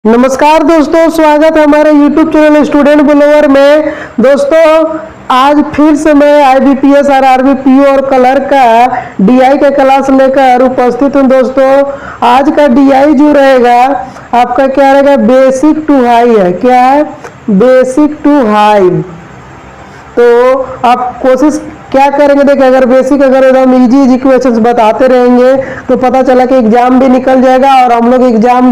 नमस्कार दोस्तों, स्वागत है हमारे YouTube चैनल स्टूडेंट ब्लोगर में। दोस्तों आज फिर से मैं IBPS और RBPO और कलर का DI का क्लास लेकर उपस्थित हूं। दोस्तों आज का DI जो रहेगा आपका क्या रहेगा, बेसिक टू हाई है। क्या है? Basic to high. तो आप कोशिश क्या करेंगे, देखिए अगर बेसिक अगर एकदम इजी क्वेश्चंस बताते रहेंगे तो पता चला कि एग्जाम भी निकल जाएगा और हम लोग एग्जाम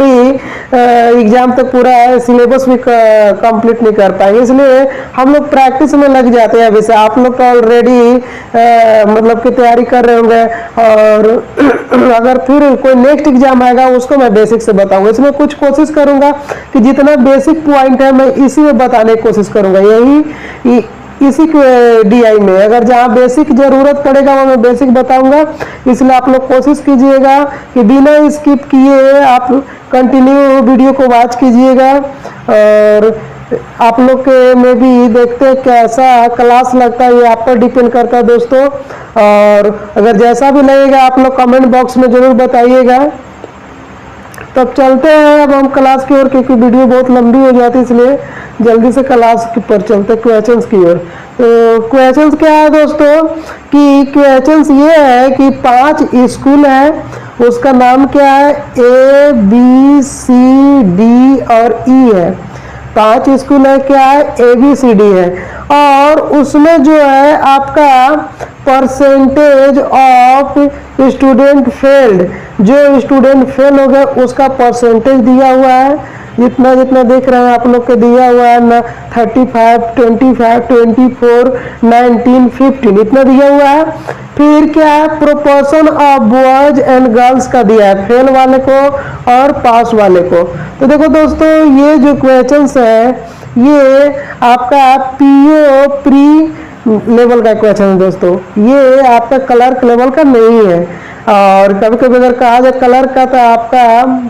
तक पूरा सिलेबस भी कंप्लीट नहीं कर पाएंगे। इसलिए हम लोग प्रैक्टिस में लग जाते हैं। वैसे आप लोग तो ऑलरेडी मतलब की तैयारी कर रहे होंगे और अगर फिर कोई नेक्स्ट एग्जाम आएगा उसको मैं बेसिक से बताऊंगा। इसमें कुछ कोशिश करूंगा कि जितना बेसिक पॉइंट है मैं इसी में बताने की कोशिश करूंगा। इसी DI में अगर जहाँ बेसिक जरूरत पड़ेगा वो मैं बेसिक बताऊंगा। इसलिए आप लोग कोशिश कीजिएगा कि बिना स्किप किए आप कंटिन्यू वीडियो को वॉच कीजिएगा। और आप लोग के में भी देखते हैं कैसा क्लास लगता है, ये आप पर डिपेंड करता है दोस्तों। और अगर जैसा भी लगेगा आप लोग कमेंट बॉक्स में जरूर बताइएगा। तब चलते हैं अब हम क्लास की ओर, क्योंकि वीडियो बहुत लंबी हो जाती है, इसलिए जल्दी से क्लास पर चलते हैं क्वेश्चंस की ओर। तो क्वेश्चंस क्या है दोस्तों कि क्वेश्चंस ये है कि 5 स्कूल है, उसका नाम क्या है, ABCD और E है। 5 स्कूल है, क्या है, ABCD है। और उसमें जो है आपका परसेंटेज ऑफ स्टूडेंट फेल्ड, जो स्टूडेंट फेल हो गए उसका परसेंटेज दिया हुआ है। जितना जितना देख रहे हैं आप लोग के दिया हुआ है ना, 35, 25, 24, 19, 15 इतना दिया हुआ है। फिर क्या है, proportion of boys and girls का दिया है, फेल वाले को और पास वाले को। तो देखो दोस्तों ये जो क्वेश्चंस है ये आपका PO प्री लेवल का क्वेश्चन है दोस्तों, ये आपका क्लर्क लेवल का नहीं है। और कभी कभी अगर कहा जाए कलर का तो आपका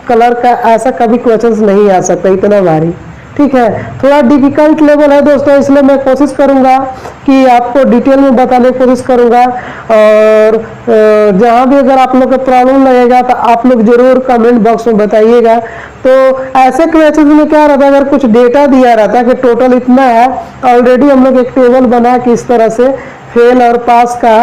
कलर का ऐसा कभी क्वेश्चंस नहीं आ सकता इतना भारी। ठीक है, थोड़ा डिफिकल्ट लेवल है दोस्तों, इसलिए मैं कोशिश करूंगा कि आपको डिटेल में बताने की कोशिश करूंगा। और जहां भी अगर आप लोग को प्रॉब्लम लगेगा तो आप लोग जरूर कमेंट बॉक्स में बताइएगा। तो ऐसे क्वेश्चन में क्या रहता है, अगर कुछ डेटा दिया रहता है कि टोटल इतना है, ऑलरेडी हम लोग एक टेबल बना के इस तरह से फेल और पास का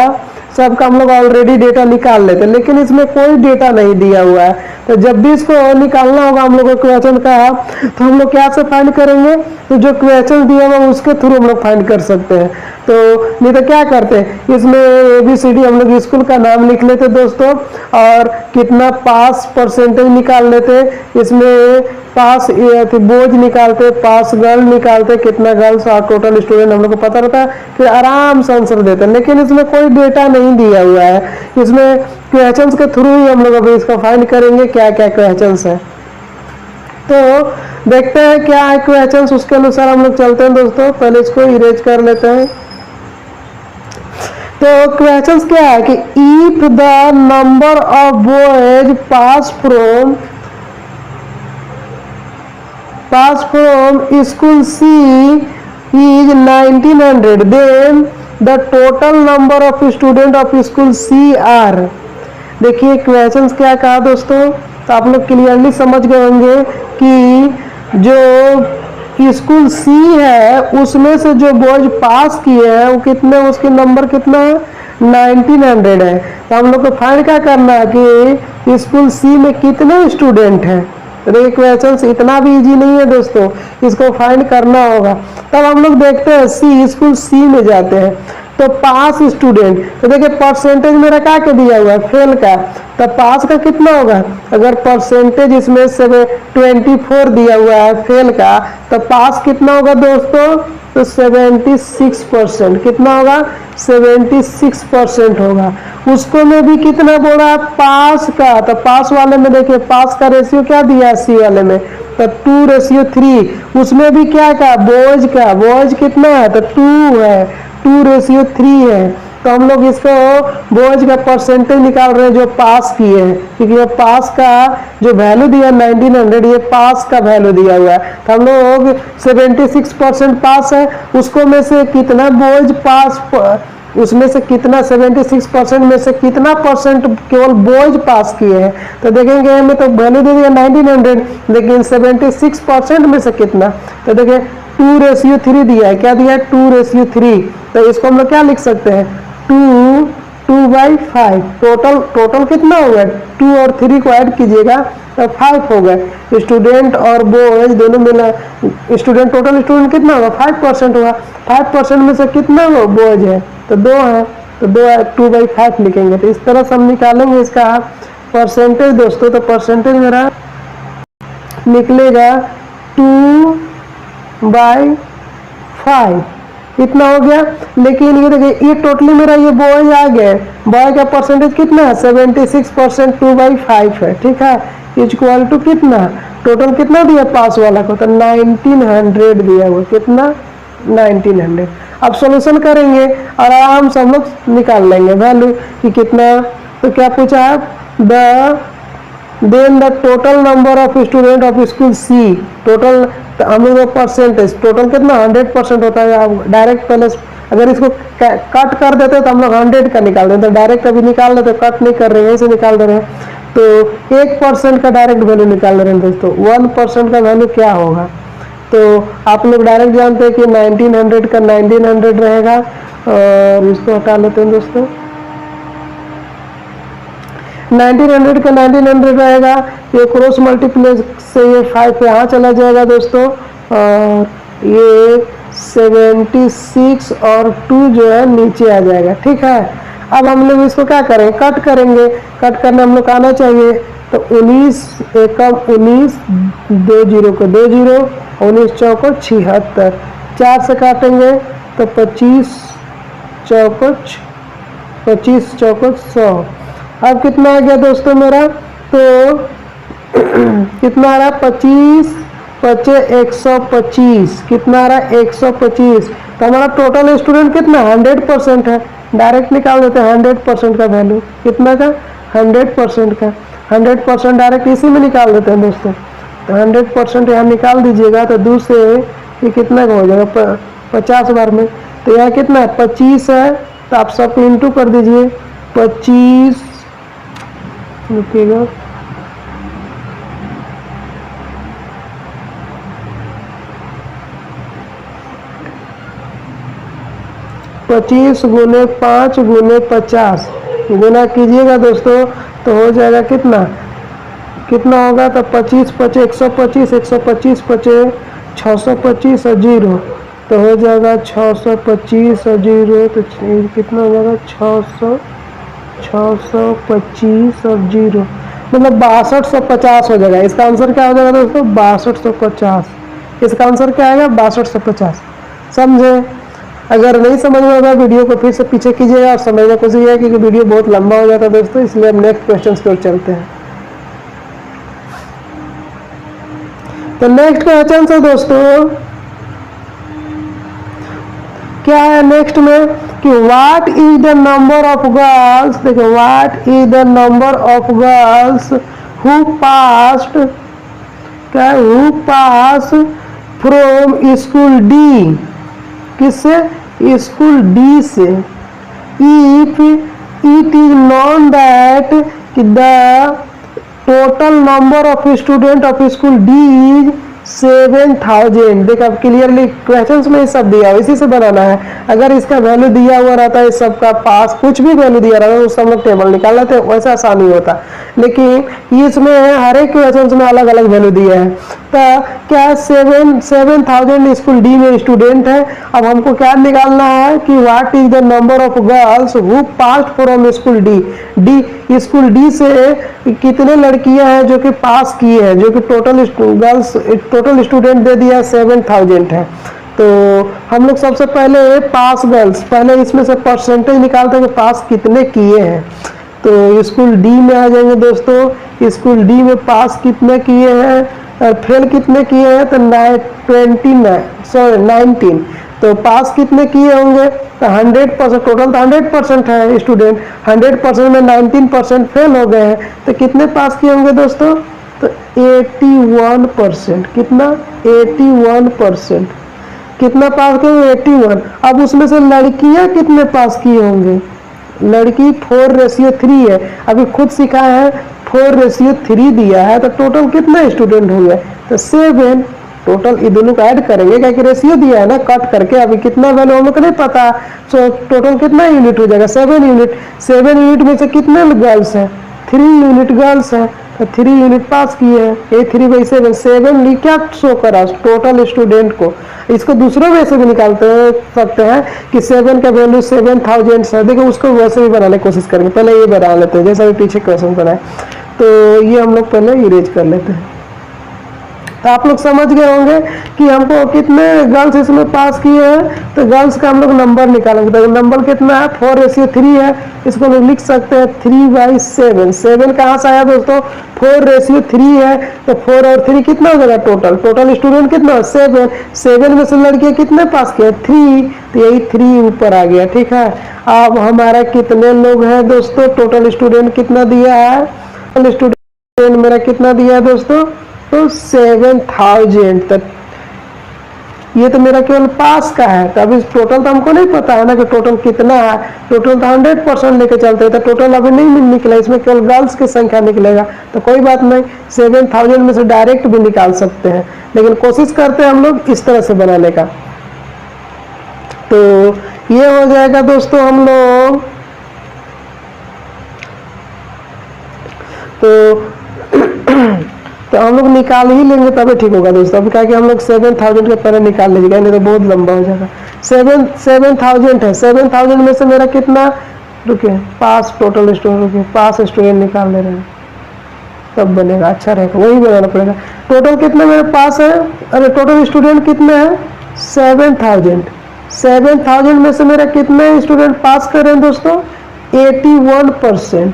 सबका हम लोग ऑलरेडी डेटा निकाल लेते हैं, लेकिन इसमें कोई डेटा नहीं दिया हुआ है। तो जब भी इसको निकालना होगा हम लोग को क्वेश्चन का, तो हम लोग क्या से फाइंड करेंगे, तो जो क्वेश्चन दिया हुआ उसके थ्रू हम लोग फाइंड कर सकते हैं। तो नहीं तो क्या करते हैं, इसमें ABCD हम लोग स्कूल का नाम लिख लेते दोस्तों और कितना पास परसेंटेज निकाल लेते। इसमें पास बोझ निकालते, पास गर्ल निकालते, कितना गर्ल्स और टोटल स्टूडेंट हम लोग को पता रहता है, फिर आराम से आंसर देते हैं। लेकिन इसमें कोई डेटा नहीं दिया हुआ है, इसमें क्वेश्चंस के थ्रू ही हम लोग अभी इसको फाइंड करेंगे क्या क्या क्वेश्चंस है। तो देखते हैं क्या है क्वेश्चंस, उसके अनुसार हम लोग चलते हैं दोस्तों। पहले इसको इरेज कर लेते हैं। तो क्वेश्चंस क्या है कि if the number of boys pass from school C is 1900, then the total number of student of school C are। देखिए क्वेश्चंस क्या कहा दोस्तों, तो आप लोग क्लियरली समझ गए होंगे कि जो स्कूल C है उसमें से जो बॉयज पास किए हैं वो कितने, उसके नंबर कितना है, 1900 है। तो हम लोग को फाइंड क्या करना है कि स्कूल C में कितने स्टूडेंट हैं। तो ये क्वेश्चन इतना भी इजी नहीं है दोस्तों, इसको फाइंड करना होगा। तब हम लोग देखते हैं स्कूल C में जाते हैं तो पास स्टूडेंट, तो देखिए परसेंटेज मेरा क्या के दिया हुआ है, फेल का, तो पास का कितना होगा, अगर परसेंटेज इसमें से 24 दिया हुआ है फेल का, तो पास कितना होगा दोस्तों, तो 76%। कितना होगा, 76% होगा। उसको में भी कितना बोला है, पास का, तो पास वाले में देखिए पास का रेशियो क्या दिया है C वाले में, तो 2:3। उसमें भी क्या का, बॉयज का, बॉयज कितना है, तो 2 है, 2:3 है। तो हम लोग इसको बॉयज का परसेंटेज निकाल रहे हैं जो पास किए हैं, क्योंकि ये पास का जो वैल्यू दिया 1900, ये पास का वैल्यू दिया हुआ है। तो हम लोग 76% पास है, उसको में से कितना बॉयज पास उसमें से कितना 76% में से कितना परसेंट केवल बॉयज पास किए हैं। तो देखेंगे हमें तो वैल्यू दे दिया 1900, लेकिन 76% में से कितना, तो देखिए 2:3 दिया है। क्या दिया है? 2:3। तो इसको हम लोग क्या लिख सकते हैं? 2/5। टोटल कितना हो गया? 2 और 3 को ऐड कीजिएगा तो 5 हो गए। स्टूडेंट और बॉयज दोनों मिला, स्टूडेंट टोटल स्टूडेंट कितना होगा? 5% हुआ। 5% में से कितना बॉयज है? तो 2 है, तो 2/5 लिखेंगे। तो इस तरह से हम निकालेंगे इसका परसेंटेज दोस्तों। तो परसेंटेज मेरा निकलेगा 2/5, इतना हो गया। लेकिन ये देखिए, ये टोटली मेरा ये बॉयज आ गए। बॉय का परसेंटेज कितना है? 76%, 2/5 है, ठीक है। इक्वल टू कितना? टोटल कितना दिया पास वाला को? तो 1900 दिया हुआ। कितना? 1900। अब सॉल्यूशन करेंगे और आराम से हम लोग निकाल लेंगे वैल्यू कि कितना। तो क्या पूछा है? Then the total number of student of school C. Total हम लोग परसेंटेज टोटल कितना? 100% होता है। आप डायरेक्ट पहले अगर इसको कट कर देते तो हम लोग 100 का निकाल देते, डायरेक्ट अभी निकाल लेते, कट नहीं कर रहे हैं, ऐसे निकाल दे रहे हैं। तो 1% का डायरेक्ट वैल्यू निकाल रहे हैं दोस्तों। 1% का वैल्यू क्या होगा? तो आप लोग डायरेक्ट जानते हैं कि 1900 का 1900 रहेगा, और इसको हटा लेते हैं दोस्तों। 1900 का 1900 रहेगा। ये क्रॉस मल्टीप्लाई से ये 5 यहाँ चला जाएगा दोस्तों, और ये 76 और 2 जो है नीचे आ जाएगा, ठीक है। अब हम लोग इसको क्या करें? कट करेंगे। कट करने हम लोग आना चाहिए। तो 19 एकम 19, 2 0 को 2 0, 19 चौको 76, 4 से काटेंगे तो 25 चौको 100। अब कितना आ गया दोस्तों मेरा? तो कितना आ रहा? 25 25 125। कितना आ रहा? 125। तो हमारा टोटल स्टूडेंट कितना? 100% है। डायरेक्ट निकाल देते हैं 100% का वैल्यू। कितना का? 100% का। 100% डायरेक्ट इसी में निकाल देते हैं दोस्तों। तो 100% यहाँ निकाल दीजिएगा तो 2 से ये कितना का हो जाएगा? 50 बार में। तो यहाँ कितना है? 25 है। तो आप सब इंटू कर दीजिए। 25 रुकिएगा, 25 गुने 5 गुने 50 गुना कीजिएगा दोस्तों, तो हो जाएगा कितना? कितना होगा? तो 25 25 125, 125 25 625 और 0, तो हो जाएगा 625 और 0। तो कितना हो जाएगा? 625 और 0, मतलब 6250 हो जाएगा। इसका आंसर क्या हो जाएगा दोस्तों? 6250। इसका आंसर क्या आएगा? 6250। समझे? अगर नहीं समझ में आएगा वीडियो को फिर से पीछे कीजिएगा और समझने को सीखिएगा, क्योंकि वीडियो बहुत लंबा हो जाता है दोस्तों। इसलिए हम नेक्स्ट क्वेश्चन की ओर चलते हैं। तो नेक्स्ट क्वेश्चन है दोस्तों, क्या है नेक्स्ट में कि what is the number of girls. देखो, what is the number of girls who passed, क्या? Who pass from school D. किससे? स्कूल डी से। If it is known that the total number of student of school D is 7000। देखो, अब clearly questions में ये सब दिया हुआ, इसी से बनाना है। अगर इसका वैल्यू दिया हुआ रहता है, इस सब का पास कुछ भी वैल्यू दिया रहता है, उस सब लोग टेबल निकाल लेते हैं, वैसा आसान नहीं होता। लेकिन इसमें हर एक क्वेश्चंस में अलग अलग वैल्यू दिया है। तो क्या 7000 स्कूल डी में स्टूडेंट है। अब हमको क्या निकालना है कि what is the number of girls who passed from school D. School D से कितने लड़कियां हैं जो कि पास किए हैं, जो कि टोटल स्टूडेंट दे दिया 7000 है। तो हम लोग सबसे पहले पास गर्ल्स, पहले इसमें से परसेंटेज निकालते हैं कि पास कितने किए हैं। तो स्कूल डी में आ जाएंगे दोस्तों। स्कूल डी में पास कितने किए हैं और फेल कितने किए हैं? तो 19। तो पास कितने किए होंगे? तो 100%। टोटल तो 100% है स्टूडेंट, 100% में 19% फेल हो गए हैं। तो कितने पास किए होंगे दोस्तों? तो 81%। कितना? 81%। कितना पास किए होंगे 81। अब उसमें से लड़कियां कितने पास किए होंगे, लड़की 4:3 है, अभी खुद सिखाया है 4:3 दिया है, तो टोटल कितना स्टूडेंट होंगे, तो 7। टोटल ये दोनों को ऐड करेंगे, क्या कि रेशियो दिया है ना, कट करके अभी कितना वैल्यू हम लोग को नहीं पता, सो टोटल कितना यूनिट हो जाएगा 7 यूनिट। 7 यूनिट में से कितने गर्ल्स हैं, 3 यूनिट गर्ल्स हैं, तो 3 यूनिट पास किए हैं, ये 3/7। 7 क्या शो करा टोटल स्टूडेंट को। इसको दूसरे वे से भी निकालते सकते हैं कि 7 का वैल्यू 7000 है। देखो उसको वैसे भी बनाने की कोशिश करेंगे, पहले ये बना लेते हैं जैसा भी पीछे क्वेश्चन बनाए, तो ये हम लोग पहले इरेज कर लेते हैं। तो आप लोग समझ गए होंगे कि हमको कितने गर्ल्स इसमें पास किए हैं, तो गर्ल्स का हम लोग नंबर निकालेंगे, तो नंबर कितना है 4:3 है, इसको लोग लिख सकते हैं 3/7। 7 कहाँ से आया दोस्तों, 4:3 है, तो 4 और 3 कितना हो जाएगा टोटल, टोटल स्टूडेंट कितना 7। 7 में से लड़कियां कितने पास किए 3, तो यही 3 ऊपर आ गया, ठीक है। अब हमारा कितने लोग हैं दोस्तों, टोटल स्टूडेंट कितना दिया है, टोटल स्टूडेंट मेरा कितना दिया है दोस्तों, तो 7000 तक। ये तो मेरा केवल पास का है, तो अभी टोटल तो हमको नहीं पता है ना कि टोटल कितना है, टोटल तो 100% लेके चलते हैं, तो टोटल अभी नहीं निकला, इसमें केवल गर्ल्स की संख्या निकलेगा, तो कोई बात नहीं, 7000 में से डायरेक्ट भी निकाल सकते हैं, लेकिन कोशिश करते हैं हम लोग इस तरह से बनाने का। तो ये हो जाएगा दोस्तों हम लोग, तो हम लोग निकाल ही लेंगे तभी ठीक होगा दोस्तों। अभी क्या कि हम लोग 7000 के पहले निकाल लीजिएगा, नहीं तो बहुत लंबा हो जाएगा। 7000 है, 7000 में से मेरा कितना, रुकिए पास टोटल स्टूडेंट, रुकिए पास स्टूडेंट निकाल ले रहे हैं तब बनेगा, अच्छा रहेगा, वही बनाना पड़ेगा। टोटल कितने मेरे पास है, अरे टोटल स्टूडेंट कितने हैं 7000। 7000 में से मेरा कितने स्टूडेंट पास कर रहे हैं दोस्तों 81%।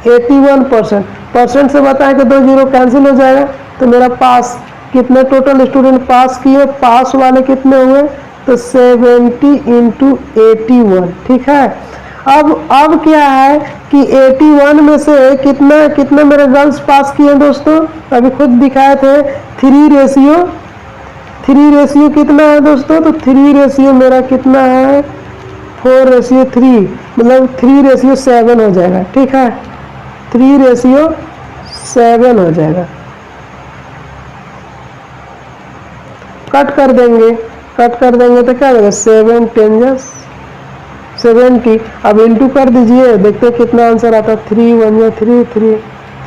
81% परसेंट से बताएं कि 2 जीरो कैंसिल हो जाएगा, तो मेरा पास कितने टोटल स्टूडेंट पास किए, पास वाले कितने हुए, तो 70 × 81, ठीक है। अब क्या है कि 81 में से कितने मेरे गर्ल्स पास किए दोस्तों, अभी खुद दिखाए थे 3 रेशियो कितना है दोस्तों, तो 3 रेशियो मेरा कितना है 4:3, मतलब 3:7 हो जाएगा, ठीक है। 3:7 हो जाएगा, कट कर देंगे तो क्या हो जाएगा 7 10 70। अब इंटू कर दीजिए, देखते हैं कितना आंसर आता है। 3 1 3 3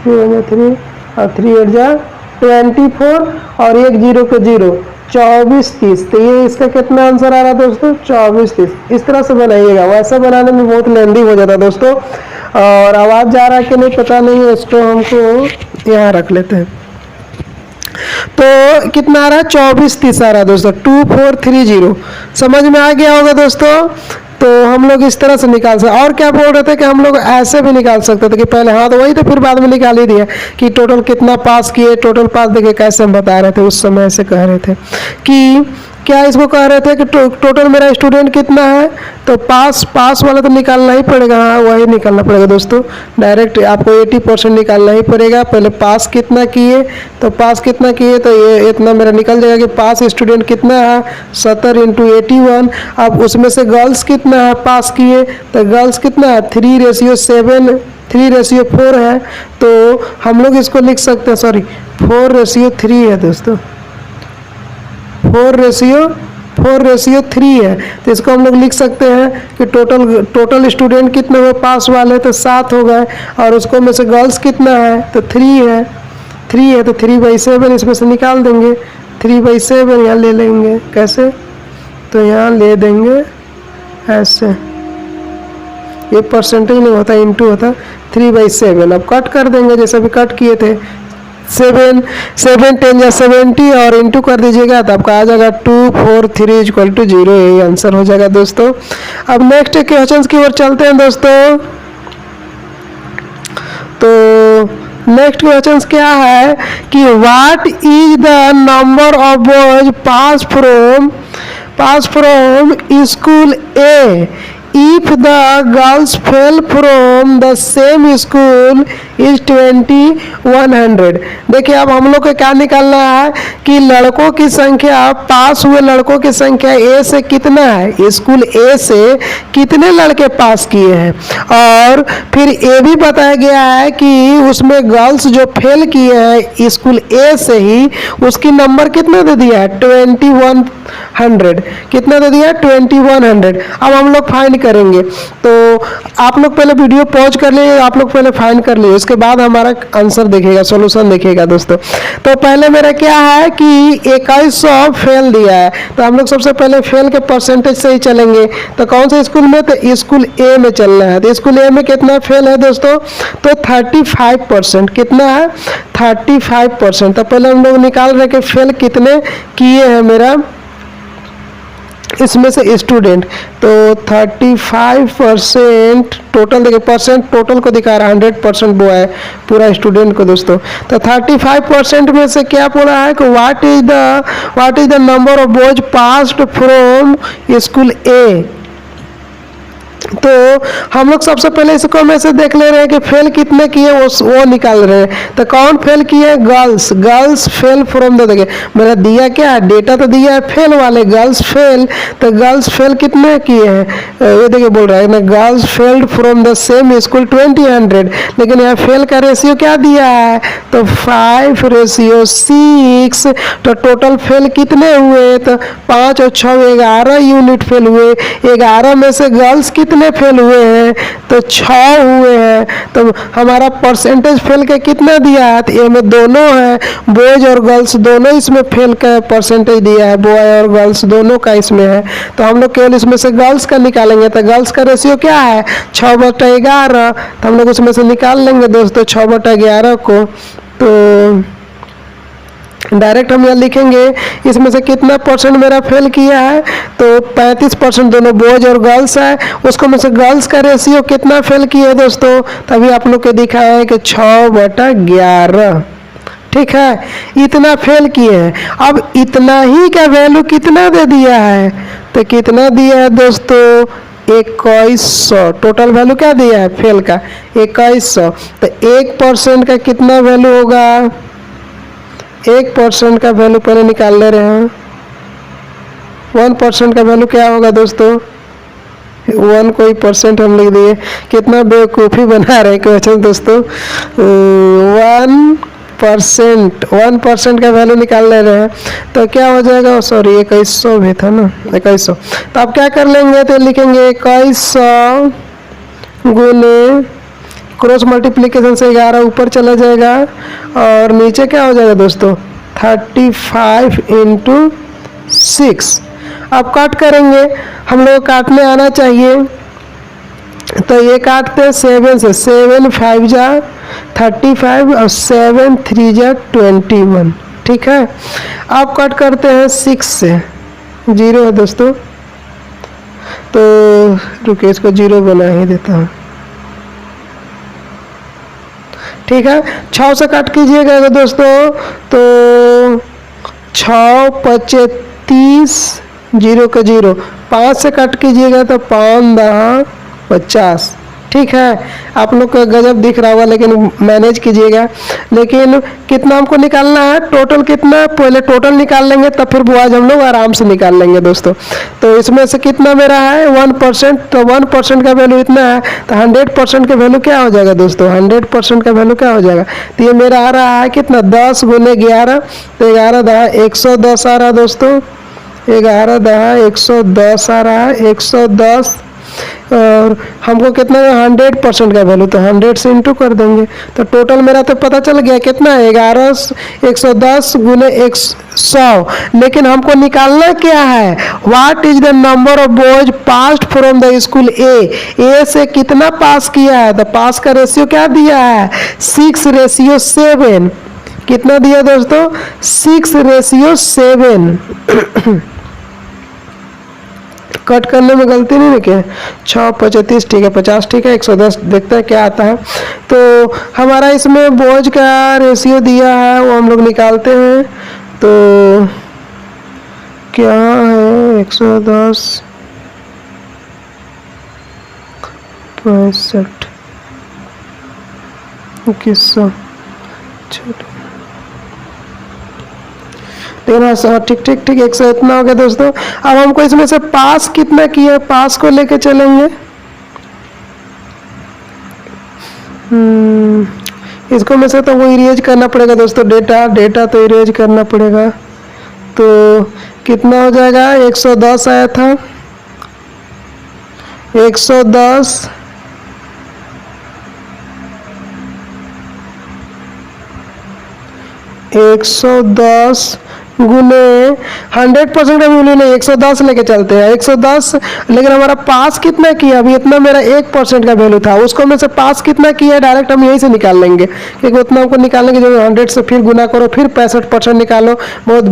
3 1 3 और 3 8 24 और 1 0 को 0 24 30, तो ये इसका कितना आंसर आ रहा है दोस्तों 24 30। इस तरह से बनाइएगा, वैसा बनाने में बहुत लेंदी हो जाता है दोस्तों। और आवाज जा रहा है कि नहीं पता नहीं है, इसको हमको यहाँ रख लेते हैं। तो कितना आ रहा है 24 30 आ रहा है दोस्तों, 2430। समझ में आ गया होगा दोस्तों। तो हम लोग इस तरह से निकाल सकते। और क्या बोल रहे थे कि हम लोग ऐसे भी निकाल सकते थे कि पहले, हाँ तो वही तो फिर बाद में निकाल ही दिया कि टोटल कितना पास किए, टोटल पास देखिए कैसे हम बता रहे थे, उस समय ऐसे कह रहे थे कि क्या इसको कह रहे थे कि टोटल मेरा स्टूडेंट कितना है, तो पास वाला तो निकालना ही पड़ेगा, हाँ वही निकालना पड़ेगा दोस्तों। डायरेक्ट आपको 80% निकालना ही पड़ेगा। पहले पास कितना किए, तो पास कितना किए, तो ये इतना मेरा निकल जाएगा कि पास स्टूडेंट कितना है 70 × 81। अब उसमें से गर्ल्स कितना है पास किए, तो गर्ल्स कितना है 3:7 3:4 है, तो हम लोग इसको लिख सकते हैं, सॉरी 4:3 है दोस्तों, 4:3 है। तो इसको हम लोग लिख सकते हैं कि टोटल स्टूडेंट कितने हुए पास वाले, तो 7 हो गए, और उसको में से गर्ल्स कितना है, तो 3 है, तो 3/7 इसमें से निकाल देंगे। 3/7 यहाँ ले लेंगे, कैसे, तो यहाँ ले देंगे ऐसे, ये परसेंटेज नहीं होता, इंटू होता 3/7। अब कट कर देंगे जैसे भी कट किए थे, 7 10 या 70 और इंटू कर दीजिएगा, तो आपका आ जाएगा 243 = 0। यही आंसर हो जाएगा दोस्तों। अब नेक्स्ट क्वेश्चन की ओर चलते हैं दोस्तों। तो नेक्स्ट क्वेश्चन क्या है कि what is the number of boys pass from school A if the girls fell from the same school is 2100। देखिए अब हम लोग को क्या निकालना है कि लड़कों की संख्या, पास हुए लड़कों की संख्या ए से कितना है, स्कूल ए से कितने लड़के पास किए हैं, और फिर ये भी बताया गया है कि उसमें गर्ल्स जो फेल किए हैं स्कूल ए से ही, उसकी नंबर कितना दे दिया है 2100। कितना दे दिया है 2100। अब हम लोग फाइंड करेंगे, तो आप लोग पहले वीडियो पॉज कर लिए, आप लोग पहले फाइंड कर लिए, उसके बाद हमारा आंसर देखेगा, सॉल्यूशन देखेगा दोस्तों। तो पहले मेरा क्या है कि 2100 फेल दिया है, तो हम लोग सबसे पहले फेल के परसेंटेज से ही चलेंगे। तो कौन से स्कूल में, तो स्कूल ए में चलना है। तो स्कूल ए में कितना फेल है दोस्तों, तो 35%। कितना है 35%। तो पहले हम लोग निकाल रहे कि फेल कितने किए हैं मेरा इसमें से स्टूडेंट। तो 35% टोटल, देखिए परसेंट टोटल को दिखा रहा है, 100% वो है पूरा स्टूडेंट को दोस्तों। तो 35% में से क्या बोला है कि what is the number of boys passed from school A. तो हम लोग सबसे पहले इसको में से देख ले रहे हैं कि फेल कितने किए, वो निकाल रहे हैं। तो कौन फेल किए, गर्ल्स फेल फ्रॉम द, देखिए मेरा दिया क्या है, डेटा तो दिया है फेल वाले, गर्ल्स फेल। तो गर्ल्स फेल कितने किए हैं, ये देखिए बोल रहा है ना, girls failed from the same school 2000। लेकिन यहाँ फेल का रेशियो क्या दिया है, तो 5:6। तो टोटल फेल कितने हुए, तो 5 और 6 11 यूनिट फेल हुए। 11 में से गर्ल्स कितने फेल हुए हैं, तो 6 हुए हैं। तो हमारा परसेंटेज फेल का कितना दिया है, तो ये में दोनों है, बॉयज और गर्ल्स दोनों इसमें फेल का परसेंटेज दिया है, बॉय और गर्ल्स दोनों का इसमें है। तो हम लोग केवल इसमें से गर्ल्स का निकालेंगे। तो गर्ल्स का रेशियो क्या है 6/11। तो हम लोग उसमें से निकाल लेंगे दोस्तों 6/11 को। तो डायरेक्ट हम यहाँ लिखेंगे इसमें से कितना परसेंट मेरा फेल किया है, तो 35% दोनों बॉयज और गर्ल्स है। उसको में से गर्ल्स का रेशियो कितना फेल किया है दोस्तों, तभी आप लोग को दिखा है कि 6/11। ठीक है, इतना फेल किए हैं। अब इतना ही का वैल्यू कितना दे दिया है, तो कितना दिया है दोस्तों 2100। टोटल वैल्यू क्या दिया है फेल का 2100। तो 1% का कितना वैल्यू होगा, 1% का वैल्यू पहले निकाल ले रहे हैं। 1% का वैल्यू क्या होगा दोस्तों, 1 कोई परसेंट हम लिख दिए, कितना बेवकूफ़ी बना रहे क्वेश्चन दोस्तों। 1% का वैल्यू निकाल ले रहे हैं, तो क्या हो जाएगा, सॉरी 2100 भी था ना, 2100। तो आप क्या कर लेंगे, तो लिखेंगे 2100 गुने क्रॉस मल्टीप्लिकेशन से 11 ऊपर चला जाएगा, और नीचे क्या हो जाएगा दोस्तों 35 × 6। अब काट करेंगे, हम लोग काटने आना चाहिए। तो ये काटते हैं 7 से, 7 5 जा 35 और 7 3 जा 21। ठीक है, अब कट करते हैं 6 से, 0 है दोस्तों। तो रुकिए इसको 0 बना ही देता हूँ। ठीक है, 6 से कट कीजिएगा दोस्तों, तो 6 5 30, 0 का 0। 5 से कट कीजिएगा तो 5 10 50। ठीक है, आप लोग का गजब दिख रहा होगा, लेकिन मैनेज कीजिएगा। लेकिन कितना हमको निकालना है, टोटल कितना, पहले टोटल निकाल लेंगे तब फिर बुआज हम लोग आराम से निकाल लेंगे दोस्तों। तो इसमें से कितना मेरा है 1%। तो 1% का वैल्यू इतना है, तो 100% का वैल्यू क्या हो जाएगा दोस्तों, 100% का वैल्यू क्या हो जाएगा। तो ये मेरा आ रहा है कितना 10 × 11। तो 11 10 110 आ रहा है दोस्तों, 11 10 110 आ रहा है, 110। और हमको कितना 100% का वैल्यू, तो 100 से इंटू कर देंगे। तो टोटल मेरा तो पता चल गया कितना है 11 110 × 100। लेकिन हमको निकालना क्या है, what is the number of boys passed from the school A से कितना पास किया है। तो पास का रेशियो क्या दिया है 6:7। कितना दिया दोस्तों 6:7। कट करने में गलती नहीं है क्या, 6 35 ठीक है, 50 ठीक है, 110 देखते हैं क्या आता है। तो हमारा इसमें बॉयज का रेशियो दिया है, वो हम लोग निकालते हैं। तो क्या है 110 65 2100 छोटे। ठीक ठीक ठीक 100 इतना हो गया दोस्तों। अब हमको इसमें से पास कितना किया, पास को लेके चलेंगे। इसको में से तो वो इरेज करना पड़ेगा दोस्तों, डेटा तो इरेज करना पड़ेगा। तो कितना हो जाएगा, 110 आया था, 110 गुने 100% का वैल्यू नहीं, 110 लेके चलते हैं 110। लेकिन हमारा पास कितना किया, अभी इतना मेरा 1% का वैल्यू था, उसको में से पास कितना किया डायरेक्ट हम यहीं से निकाल लेंगे, क्योंकि उतना हमको निकालने की जब 100 से फिर गुना करो फिर 65% निकालो, बहुत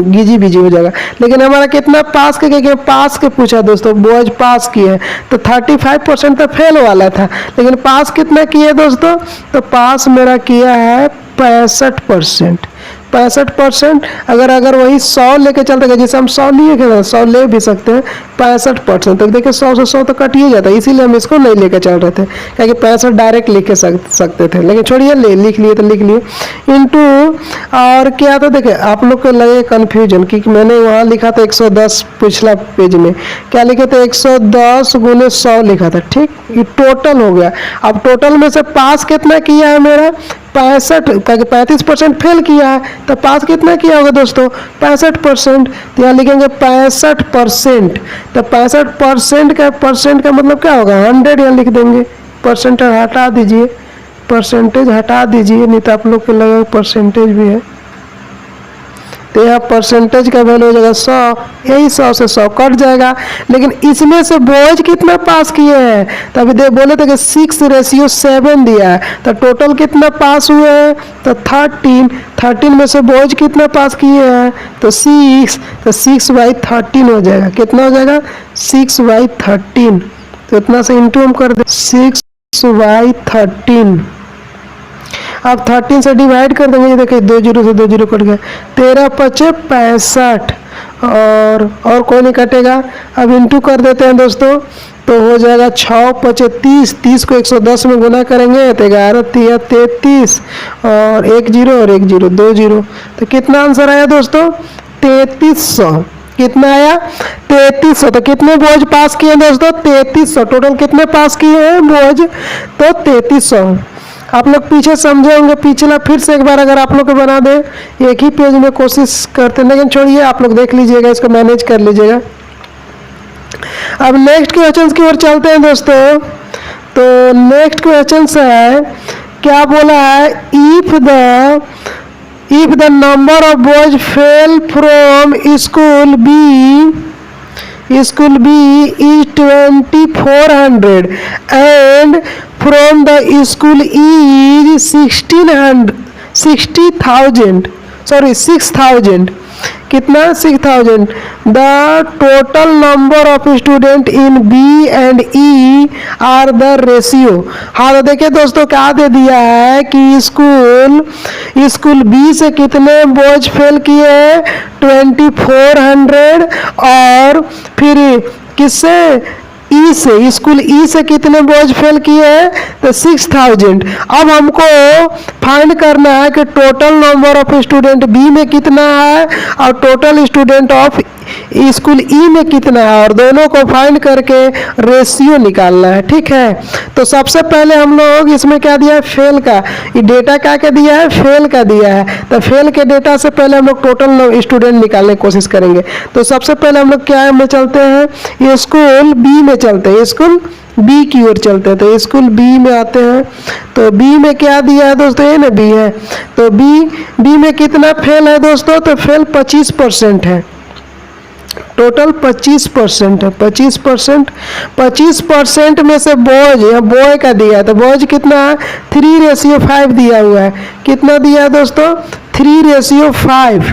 गिजी बिजी हो जाएगा। लेकिन हमारा कितना पास के पास के पूछा दोस्तों, बॉयज पास किए तो 35% तो फेल वाला था, लेकिन पास कितना किए दोस्तों, तो पास मेरा किया है 65%। 65% अगर वही 100 लेके चलते हैं, जैसे हम 100 लिए थे ना, 100 ले भी सकते हैं, 65% तो देखिए 100 से 100 तो कट ही जाता है, इसीलिए हम इसको नहीं लेके चल रहे थे, क्योंकि 65 डायरेक्ट लिख के सकते थे, लेकिन छोड़िए लिख लिए तो लिख लिए। इंटू और क्या था, देखिए आप लोग को लगे कन्फ्यूजन कि मैंने वहाँ लिखा था 110, पिछला पेज में क्या लिखे थे, 110 गुने 100 लिखा था, ठीक, ये टोटल हो गया। अब टोटल में से पास कितना किया है मेरा 35% फेल किया है, तो पास कितना किया होगा दोस्तों 65%, तो यहाँ लिखेंगे 65%, तो 65% का मतलब क्या होगा 100, यहाँ लिख देंगे, परसेंटेज हटा दीजिए, परसेंटेज हटा दीजिए, नहीं तो आप लोग को लगेगा परसेंटेज भी है, तो यहाँ परसेंटेज का वैल्यू हो जाएगा 100, यही 100 से 100 कट जाएगा। लेकिन इसमें से बॉयज कितना पास किए हैं, तो अभी बोले थे कि 6:7 दिया है, तो टोटल कितना पास हुए हैं, तो 13 में से बॉयज कितना पास किए हैं, तो 6, तो 6/13 हो जाएगा, कितना हो जाएगा 6/13, तो इतना से इंटू हम कर दे 6/13। अब 13 से डिवाइड कर देंगे, ये देखिए 2 जीरो से 2 जीरो कट गया, 13×5 = 65, और कोई नहीं कटेगा। अब इंटू कर देते हैं दोस्तों, तो हो जाएगा 6×5 = 30, 30 को 110 में गुना करेंगे तो 11×3 = 33, और 1 जीरो और 1 जीरो 2 जीरो, तो कितना आंसर आया दोस्तों 3300। कितना आया 3300। तो कितने बोझ पास किए दोस्तों 3300, टोटल कितने पास किए हैं बोझ, तो 3300। आप लोग पीछे समझे होंगे, पिछला फिर से एक बार अगर आप लोग को बना दे, एक ही पेज में कोशिश करते हैं, लेकिन छोड़िए आप लोग देख लीजिएगा, इसको मैनेज कर लीजिएगा। अब नेक्स्ट क्वेश्चन की ओर चलते हैं दोस्तों। तो नेक्स्ट क्वेश्चन है, क्या बोला है, if the number of boys fail from school B is 2400 and from the school is 6000, कितना 6000, the total number of student in B and E are the ratio. हाँ तो देखिए दोस्तों क्या दे दिया है कि स्कूल बी से कितने बॉयज फेल किए 2400, और फिर किससे ई से, स्कूल ई से कितने बॉयज फेल किए तो 6000। अब हमको फाइंड करना है कि total number of student B में कितना है और total student of school E में कितना है, और दोनों को फाइंड करके रेशियो निकालना है, ठीक है। तो सबसे पहले हम लोग इसमें क्या दिया है, फेल का, ये डेटा क्या दिया है, फेल का दिया है। तो फेल के डेटा से पहले हम लोग टोटल स्टूडेंट निकालने की कोशिश करेंगे। तो सबसे पहले हम लोग क्या में चलते हैं, ये स्कूल बी में चलते हैं, स्कूल बी की ओर चलते हैं। तो स्कूल बी में आते हैं, तो बी में क्या दिया है दोस्तों, ये ना बी है, तो बी में कितना फेल है दोस्तों, तो फेल 25% है, टोटल 25% है। 25% में से बॉयज, यहाँ बॉय का दिया है, तो बॉयज कितना है 3:5 दिया हुआ है। कितना दिया है दोस्तों 3:5,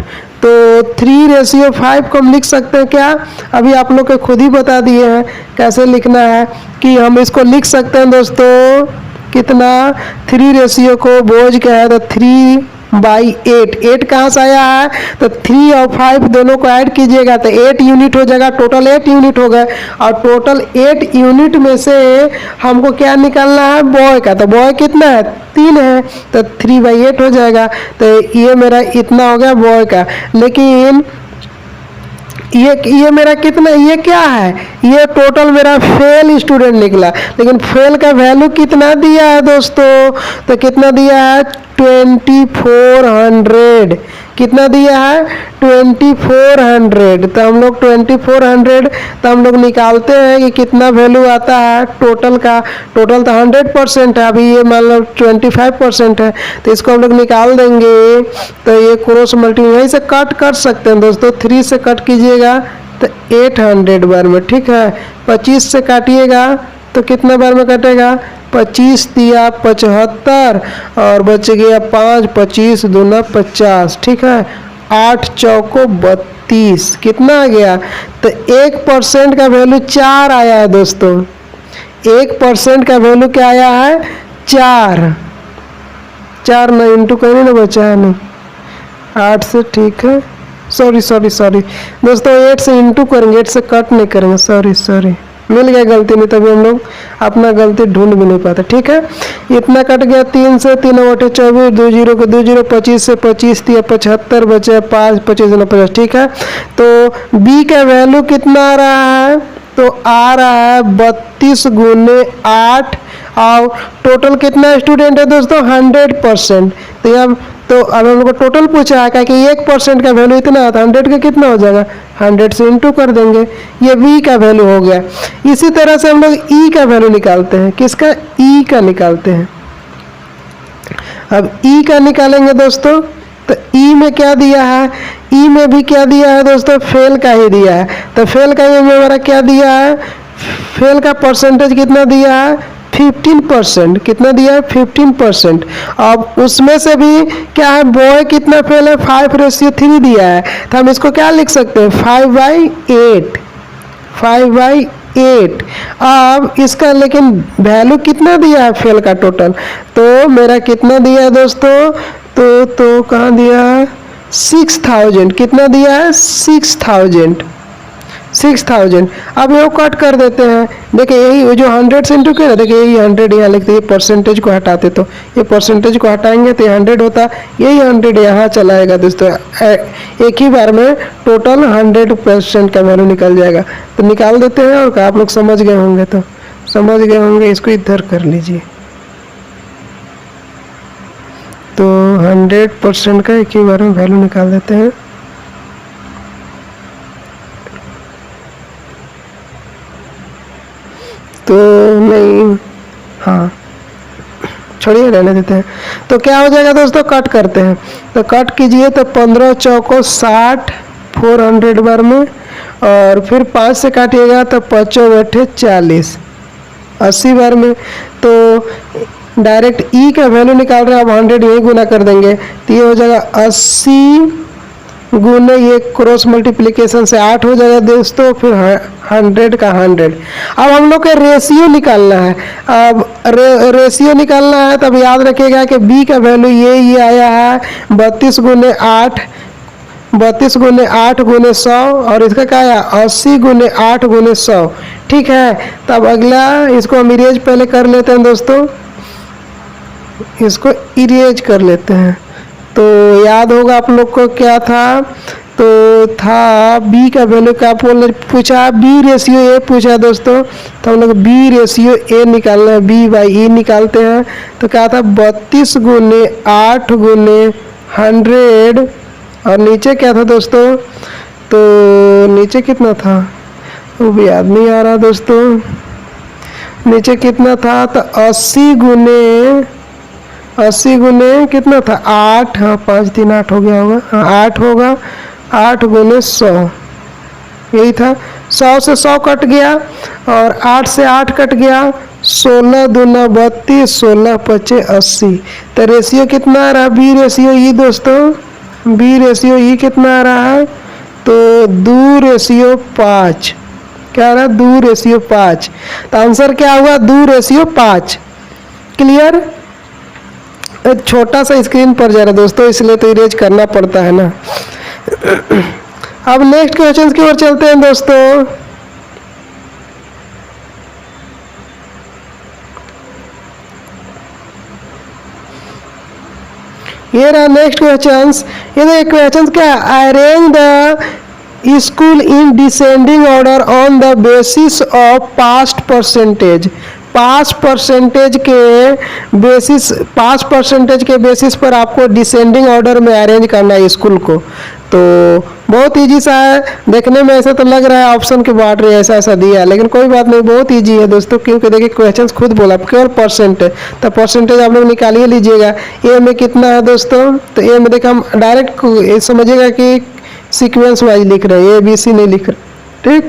तो 3:5 को हम लिख सकते हैं क्या, अभी आप लोग को खुद ही बता दिए हैं कैसे लिखना है, कि हम इसको लिख सकते हैं दोस्तों, कितना 3 रेशियो को बॉयज क्या है तो 3 बाई 8। 8 कहाँ से आया है? तो 3 और 5 दोनों को ऐड कीजिएगा तो 8 यूनिट हो जाएगा, टोटल 8 यूनिट हो गए। और टोटल 8 यूनिट में से हमको क्या निकालना है? बॉय का। तो बॉय कितना है? 3 है, तो 3/8 हो जाएगा। तो ये मेरा इतना हो गया बॉय का। लेकिन ये मेरा कितना, ये क्या है? ये टोटल मेरा फेल स्टूडेंट निकला। लेकिन फेल का वैल्यू कितना दिया है दोस्तों? तो कितना दिया है? 2400। कितना दिया है? 2400। तो हम लोग 2400 तो हम लोग निकालते हैं कि कितना वैल्यू आता है टोटल का। टोटल तो 100% है, अभी ये मान लो 25% है, तो इसको हम लोग निकाल देंगे। तो ये क्रॉस मल्टीप्लाई यहीं से कट कर सकते हैं दोस्तों, 3 से कट कीजिएगा तो 800 बार में, ठीक है। 25 से काटिएगा तो कितना बार में कटेगा? 25 दिया 75 और बच गया 5, 25 दूना 50, ठीक है। 8 चौको 32, कितना आ गया? तो 1% का वैल्यू 4 आया है दोस्तों। 1% का वैल्यू क्या आया है? 4। 4 ना इंटू करें ना बचा है नहीं, 8 से, ठीक है। सॉरी दोस्तों, 8 से इंटू करेंगे, 8 से कट नहीं करेंगे। सॉरी मिल गया गलती, नहीं तभी हम लोग अपना गलती ढूंढ भी नहीं पाते, ठीक है। इतना कट गया 3 से, 3 8 24, 2 0 को 2 0, 25 से 25 दिया 75, बचे 5, 25 50, ठीक है। तो बी का वैल्यू कितना आ रहा है? तो आ रहा है 32 गुने 8। और टोटल कितना स्टूडेंट है दोस्तों? 100%। तो अब हम लोग को टोटल पूछा है कि 1% का वैल्यू इतना है, तो 100 का कितना हो जाएगा? 100 से इंटू कर देंगे, ये v का वैल्यू हो गया। इसी तरह से हम लोग e का वैल्यू निकालते हैं। किसका? e का निकालते हैं। अब e का निकालेंगे दोस्तों, तो e में क्या दिया है? e में भी क्या दिया है दोस्तों? फेल का ही दिया है। तो फेल का ये हमारा क्या दिया है? फेल का परसेंटेज कितना दिया है? 15%। कितना दिया है? 15%। अब उसमें से भी क्या है? बॉय कितना फेल है? 5:3 दिया है। तो हम इसको क्या लिख सकते हैं? 5/8। 5/8। अब इसका लेकिन वैल्यू कितना दिया है फेल का टोटल? तो मेरा कितना दिया है दोस्तों? तो कहाँ दिया है? 6000। कितना दिया है? 6000। 6000। अब ये कट कर देते हैं। देखिए यही जो 100 से इंटू किया, देखिए यही 100 यहाँ लिखते, ये परसेंटेज को हटाते तो ये परसेंटेज को हटाएंगे तो 100 होता, यही 100 यहाँ चलाएगा दोस्तों। एक ही बार में टोटल 100% का वैल्यू निकल जाएगा। तो निकाल देते हैं, और आप लोग समझ गए होंगे, तो समझ गए होंगे। इसको इधर कर लीजिए। तो 100% का एक ही बार में वैल्यू निकाल देते हैं। तो नहीं, हाँ छोड़िए, रहने देते हैं। तो क्या हो जाएगा दोस्तों? कट करते हैं। तो कट कीजिए तो 15 चौको 60, 400 बार में, और फिर 5 से काटिएगा तो 5 8 40, 80 बार में। तो डायरेक्ट ई का वैल्यू निकाल रहे हैं, अब 100 यही गुना कर देंगे तो ये हो जाएगा 80 गुने, ये क्रॉस मल्टीप्लिकेशन से 8 हो जाएगा दोस्तों, फिर 100 का 100। अब हम लोग के रेशियो निकालना है। अब रेशियो निकालना है, तब याद रखिएगा कि बी का वैल्यू ये आया है 32 गुने 8, 32 गुने 8 गुने 100, और इसका क्या आया? 80 गुने 8 गुने 100, ठीक है। तब अगला इसको हम इरेज पहले कर लेते हैं दोस्तों, इसको इरेज कर लेते हैं। तो याद होगा आप लोग को क्या था? तो था बी का वैल्यू क्या पूछा? बी रेशियो ए पूछा दोस्तों। तो हम लोग बी रेशियो ए निकालना है, B/E निकालते हैं। तो क्या था? 32 गुने 8 गुने 100, और नीचे क्या था दोस्तों? तो नीचे कितना था वो भी याद नहीं आ रहा दोस्तों। नीचे कितना था? तो 80 गुने कितना था? 8, हाँ 5 3 8 हो गया होगा, हाँ 8 होगा, 8 गुने 100 यही था। 100 से 100 कट गया, और 8 से 8 कट गया, 16 दूना 32, 16 पचे 80। तो रेशियो कितना आ रहा है? बी रेशियो ई दोस्तों, बी रेशियो ई कितना आ रहा है? तो 2:5। क्या आ रहा है? 2:5। तो आंसर क्या हुआ? 2:5। क्लियर? छोटा सा स्क्रीन पर जा रहा है दोस्तों, इसलिए तो इरेज करना पड़ता है ना। अब नेक्स्ट क्वेश्चन की ओर चलते हैं दोस्तों। ये रहा नेक्स्ट क्वेश्चंस। ये देखिए क्वेश्चंस क्या, arrange the school in descending order on the basis of past percentage. Pass percentage के बेसिस पर आपको डिसेंडिंग ऑर्डर में अरेंज करना है स्कूल को। तो बहुत इजी सा है, देखने में ऐसा तो लग रहा है ऑप्शन के बाहर ऐसा ऐसा दिया है, लेकिन कोई बात नहीं, बहुत इजी है दोस्तों, क्योंकि देखिए क्वेश्चंस खुद बोला केवल परसेंटेज, तो परसेंटेज आप लोग निकालिए लीजिएगा। ए में कितना है दोस्तों, तो ए में देखिए हम डायरेक्ट समझिएगा कि सीक्वेंस वाइज लिख रहे हैं, ABC नहीं लिख रहे, ठीक।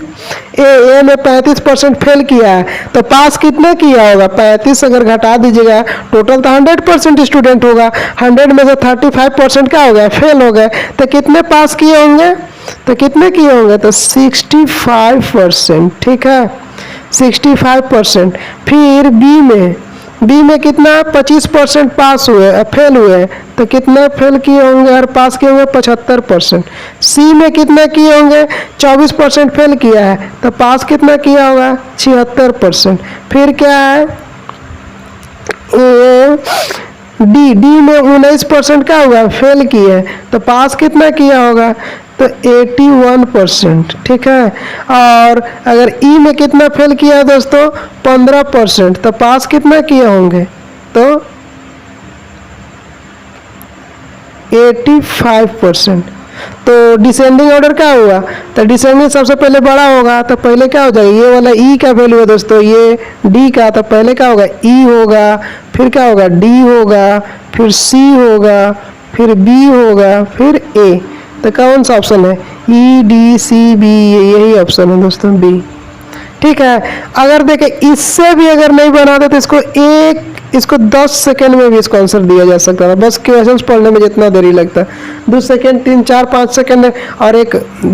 ए में 35% फेल किया है, तो पास कितने किया होगा, 35 अगर घटा दीजिएगा, टोटल तो 100% स्टूडेंट होगा, 100 में से 35% क्या हो गया, फेल हो गए, तो कितने पास किए होंगे, तो कितने किए होंगे, तो 65%, ठीक है, 65%। फिर बी में कितना 25% पास हुए, फेल हुए, तो कितने फेल किए होंगे और पास किए होंगे 75%। सी में कितने किए होंगे, 24% फेल किया है, तो पास कितना किया होगा, 76%। फिर क्या है, डी में 19% क्या होगा, फेल किए, तो पास कितना किया होगा, तो 81%, ठीक है। और अगर ई में कितना फेल किया है दोस्तों, 15%, तो पास कितना किए होंगे, तो 85%। तो डिसेंडिंग ऑर्डर क्या हुआ, तो डिसेंडिंग सबसे पहले बड़ा होगा, तो पहले क्या हो जाएगा, ये वाला ई का वैल्यू है दोस्तों, ये डी का, तो पहले क्या होगा, ई होगा, फिर क्या होगा, डी होगा, फिर सी होगा, फिर बी होगा, फिर ए। तो कौन सा ऑप्शन है, EDCB, यही ऑप्शन है दोस्तों, बी, ठीक है। अगर देखें इससे भी अगर नहीं बनाते तो इसको 10 सेकेंड में भी इसको आंसर दिया जा सकता था, बस क्वेश्चंस पढ़ने में जितना देरी लगता है, 2 सेकेंड 3 4 5 सेकेंड और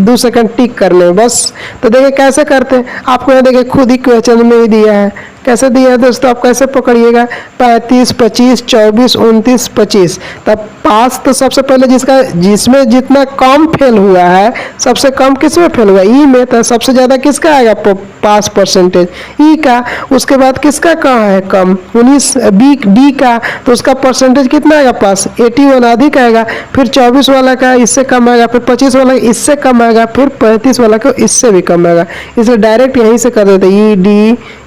2 सेकेंड टिक करने में बस। तो देखिए कैसे करते हैं, आपको यहाँ देखिए खुद ही क्वेश्चन में ही दिया है, कैसे दिया है दोस्तों, आप कैसे पकड़िएगा, 35 25 24 29 25। तब पास तो सबसे पहले जिसमें जितना कम फेल हुआ है, सबसे कम किस में फेल हुआ, ई में, तो सबसे ज़्यादा किसका आएगा, पास परसेंटेज ई का। उसके बाद किसका कहाँ है कम, 19 डी का, तो उसका परसेंटेज कितना आएगा, पास 81 अधिक आएगा। फिर 24 वाला का इससे कम आएगा, फिर 25 वाला इससे कम आएगा, फिर 35 वाला का इससे भी कम आएगा। इसलिए डायरेक्ट यहीं से कर देते,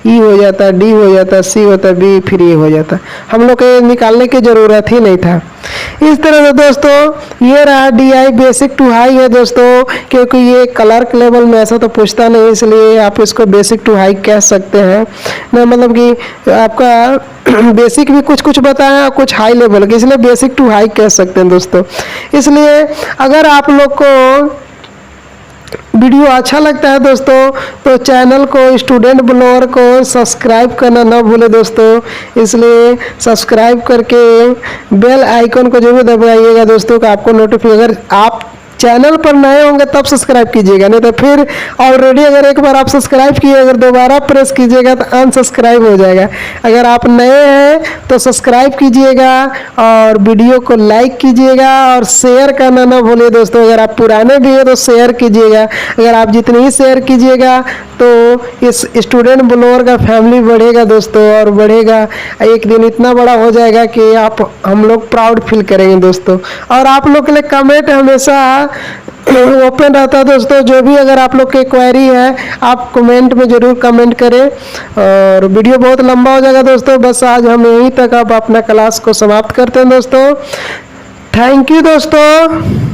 ई हो जाता, डी हो जाता, सी होता, बी, फिर ये हो जाता, हम लोग को निकालने की जरूरत ही नहीं था। इस तरह से दोस्तों ये रहा DI बेसिक टू हाई है दोस्तों, क्योंकि ये क्लर्क लेवल में ऐसा तो पूछता नहीं, इसलिए आप इसको बेसिक टू हाई कह सकते हैं ना, मतलब कि आपका बेसिक भी कुछ बताया और कुछ हाई लेवल के, इसलिए बेसिक टू हाई कह सकते हैं दोस्तों। इसलिए अगर आप लोग को वीडियो अच्छा लगता है दोस्तों, तो चैनल को स्टूडेंट ब्लॉगर को सब्सक्राइब करना ना भूले दोस्तों। इसलिए सब्सक्राइब करके बेल आइकन को जरूर दबाइएगा दोस्तों, कि आपको नोटिफिकेशन, अगर आप चैनल पर नए होंगे तब सब्सक्राइब कीजिएगा, नहीं तो फिर ऑलरेडी अगर एक बार आप सब्सक्राइब किए, अगर दोबारा प्रेस कीजिएगा तो अनसब्सक्राइब हो जाएगा। अगर आप नए हैं तो सब्सक्राइब कीजिएगा और वीडियो को लाइक कीजिएगा और शेयर करना ना भूलिए दोस्तों। अगर आप पुराने भी हैं तो शेयर कीजिएगा, अगर आप जितनी ही शेयर कीजिएगा तो इस स्टूडेंट ब्लॉगर का फैमिली बढ़ेगा दोस्तों, और बढ़ेगा, एक दिन इतना बड़ा हो जाएगा कि हम लोग प्राउड फील करेंगे दोस्तों। और आप लोग के लिए कमेंट हमेशा ओपन रहता है दोस्तों, जो भी अगर आप लोग की क्वेरी है आप कमेंट में जरूर कमेंट करें। और वीडियो बहुत लंबा हो जाएगा दोस्तों, बस आज हम यहीं तक अब अपना क्लास को समाप्त करते हैं दोस्तों। थैंक यू दोस्तों।